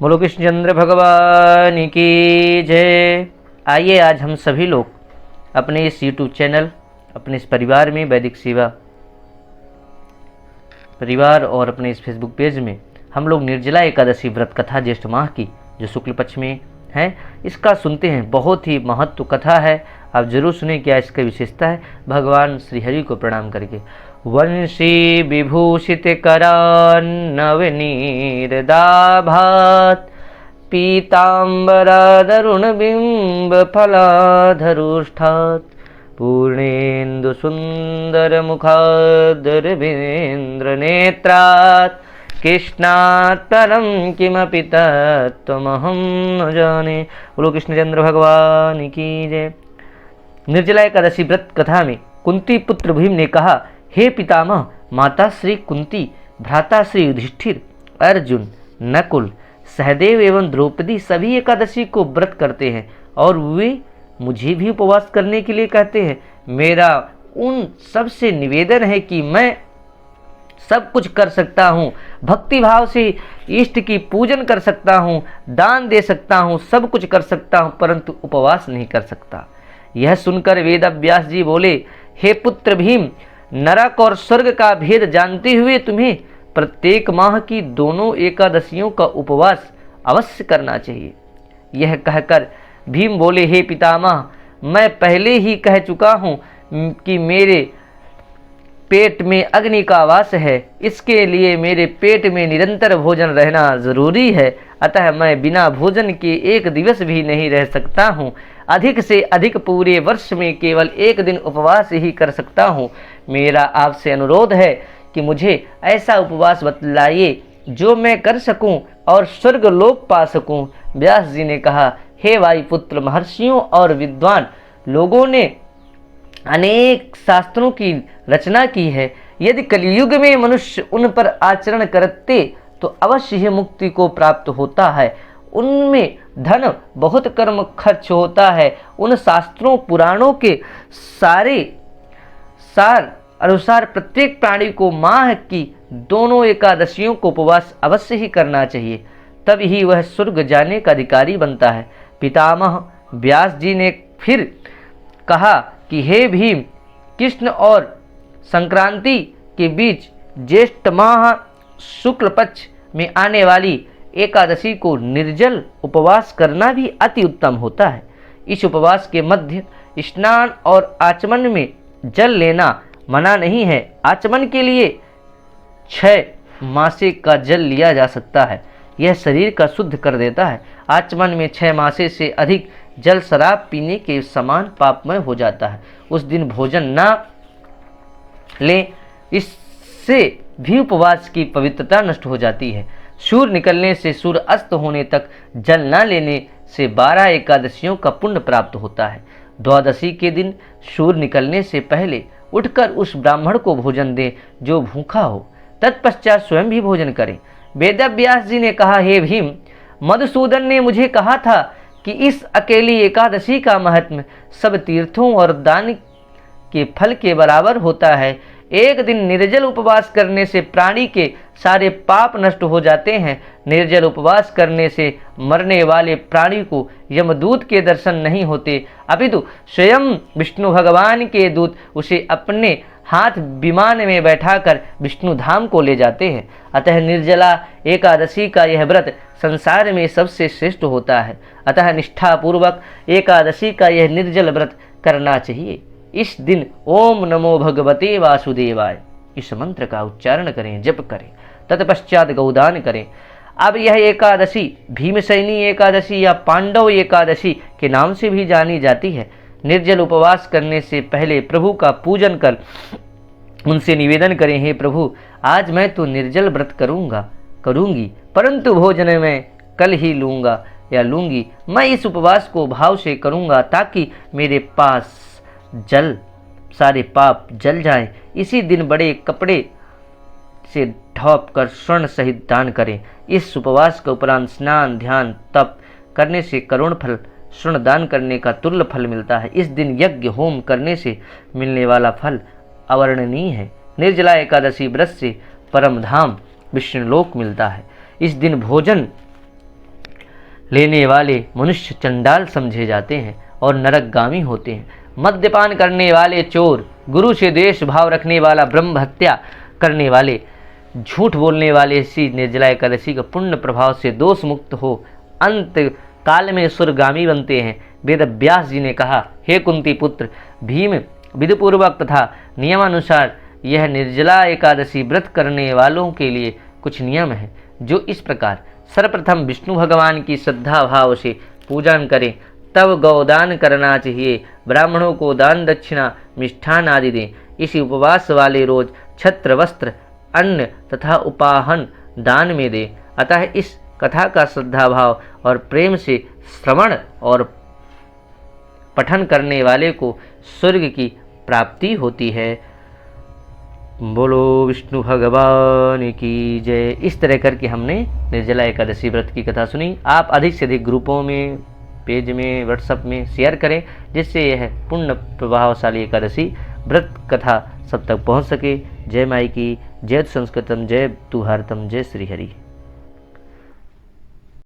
बोलो कृष्णचंद्र भगवान की जय। आइए आज हम सभी लोग अपने इस यूट्यूब चैनल, अपने इस परिवार में, वैदिक सेवा परिवार और अपने इस फेसबुक पेज में हम लोग निर्जला एकादशी व्रत कथा ज्येष्ठ माह की जो शुक्ल पक्ष में है इसका सुनते हैं। बहुत ही महत्व कथा है, आप जरूर सुने क्या इसकी विशेषता है। भगवान श्री हरि को प्रणाम करके। वंशी विभूषित करान्नवनीरदाभात पीताम्बरादरुण बिंब फलाधरुष्ठात् पूर्णेन्दु सुंदर मुखादरविंद्र नेत्रात् कृष्णात् परं किमपि तत्त्वमहं न जाने। बोलो कृष्णचंद्र भगवान की जय। निर्जला एकादशी व्रत कथा में कुंती पुत्र भीम ने कहा, हे पितामह, माता श्री कुंती, भ्राता श्री युधिष्ठिर, अर्जुन, नकुल, सहदेव एवं द्रौपदी सभी एकादशी को व्रत करते हैं और वे मुझे भी उपवास करने के लिए कहते हैं। मेरा उन सब से निवेदन है कि मैं सब कुछ कर सकता हूँ, भक्ति भाव से इष्ट की पूजन कर सकता हूँ, दान दे सकता हूँ, सब कुछ कर सकता हूँ, परंतु उपवास नहीं कर सकता। यह सुनकर वेद व्यास जी बोले, हे पुत्र भीम, नरक और स्वर्ग का भेद जानते हुए तुम्हें प्रत्येक माह की दोनों एकादशियों का उपवास अवश्य करना चाहिए। यह कहकर भीम बोले, हे पितामह, मैं पहले ही कह चुका हूँ कि मेरे पेट में अग्नि का वास है, इसके लिए मेरे पेट में निरंतर भोजन रहना जरूरी है, अतः मैं बिना भोजन के एक दिवस भी नहीं रह सकता हूँ। अधिक से अधिक पूरे वर्ष में केवल एक दिन उपवास ही कर सकता हूँ। मेरा आपसे अनुरोध है कि मुझे ऐसा उपवास बतलाइए जो मैं कर सकूं और स्वर्ग लोक पा सकूं। व्यास जी ने कहा, हे वायुपुत्र, महर्षियों और विद्वान लोगों ने अनेक शास्त्रों की रचना की है। यदि कलियुग में मनुष्य उन पर आचरण करते तो अवश्य ही मुक्ति को प्राप्त होता है। उनमें धन बहुत कर्म खर्च होता है। उन शास्त्रों पुराणों के सार अनुसार प्रत्येक प्राणी को माह की दोनों एकादशियों को उपवास अवश्य ही करना चाहिए, तब ही वह स्वर्ग जाने का अधिकारी बनता है। पितामह व्यास जी ने फिर कहा कि हे भीम, कृष्ण और संक्रांति के बीच ज्येष्ठ माह शुक्ल पक्ष में आने वाली एकादशी को निर्जल उपवास करना भी अति उत्तम होता है। इस उपवास के मध्य स्नान और आचमन में जल लेना मना नहीं है। आचमन के लिए 6 मासे का जल लिया जा सकता है, यह शरीर का शुद्ध कर देता है। आचमन में 6 मासे से अधिक जल शराब पीने के समान पापमय हो जाता है। उस दिन भोजन ना लें, इससे भी उपवास की पवित्रता नष्ट हो जाती है। सूर्य निकलने से सूर्य अस्त होने तक जल न लेने से 12 एकादशियों का पुण्य प्राप्त होता है। द्वादशी के दिन सूर्य निकलने से पहले उठकर उस ब्राह्मण को भोजन दें जो भूखा हो, तत्पश्चात स्वयं भी भोजन करें। वेदव्यास जी ने कहा, हे भीम, मधुसूदन ने मुझे कहा था कि इस अकेली एकादशी का महात्म्य सब तीर्थों और दान के फल के बराबर होता है। एक दिन निर्जल उपवास करने से प्राणी के सारे पाप नष्ट हो जाते हैं। निर्जल उपवास करने से मरने वाले प्राणी को यमदूत के दर्शन नहीं होते, अपितु स्वयं विष्णु भगवान के दूत उसे अपने हाथ विमान में बैठाकर विष्णु धाम को ले जाते हैं। अतः निर्जला एकादशी का यह व्रत संसार में सबसे श्रेष्ठ होता है। अतः निष्ठापूर्वक एकादशी का यह निर्जल व्रत करना चाहिए। इस दिन ओम नमो भगवते वासुदेवाय इस मंत्र का उच्चारण करें, जप करें, तत्पश्चात गौदान करें। अब यह एकादशी भीमसेनी एकादशी या पांडव एकादशी के नाम से भी जानी जाती है। निर्जल उपवास करने से पहले प्रभु का पूजन कर उनसे निवेदन करें, हे प्रभु, आज मैं तो निर्जल व्रत करूंगी, परंतु भोजन मैं कल ही लूंगा या लूंगी। मैं इस उपवास को भाव से करूंगा ताकि मेरे पास सारे पाप जल जाएं। इसी दिन बड़े कपड़े से ढॉप कर स्वर्ण सहित दान करें। इस उपवास के उपरांत स्नान, ध्यान, तप करने से करोड़ फल स्वर्ण दान करने का तुल्य फल मिलता है। इस दिन यज्ञ होम करने से मिलने वाला फल अवर्णनीय है। निर्जला एकादशी व्रत से परम धाम विष्णुलोक मिलता है। इस दिन भोजन लेने वाले मनुष्य चंडाल समझे जाते हैं और नरकगामी होते हैं। मद्यपान करने वाले चोर, गुरु से द्वेष भाव रखने वाला, ब्रह्म हत्या करने वाले, झूठ बोलने वाले इसी निर्जला एकादशी का पुण्य प्रभाव से दोष मुक्त हो अंत काल में सुरगामी बनते हैं। वेद व्यास जी ने कहा, हे कुंती पुत्र, भीम विधिपूर्वक तथा नियमानुसार यह निर्जला एकादशी व्रत करने वालों के लिए कुछ नियम है, जो इस प्रकार। सर्वप्रथम विष्णु भगवान की श्रद्धा भाव से पूजन करें, तब गौदान करना चाहिए। ब्राह्मणों को दान दक्षिणा मिष्ठान आदि दें। इस उपवास वाले रोज छत्र, वस्त्र, अन्न तथा उपाहन दान में दें। अतः इस कथा का श्रद्धा भाव और प्रेम से श्रवण और पठन करने वाले को स्वर्ग की प्राप्ति होती है। बोलो विष्णु भगवान की जय। इस तरह करके हमने निर्जला एकादशी व्रत की कथा सुनी। आप अधिक से अधिक ग्रुपों में, पेज में, व्हाट्सएप में शेयर करें, जिससे यह पुण्य प्रभावशाली एकादशी व्रत कथा सब तक पहुंच सके। जय माई की, जय संस्कृतम, जय तु भारतम, जय श्री हरि।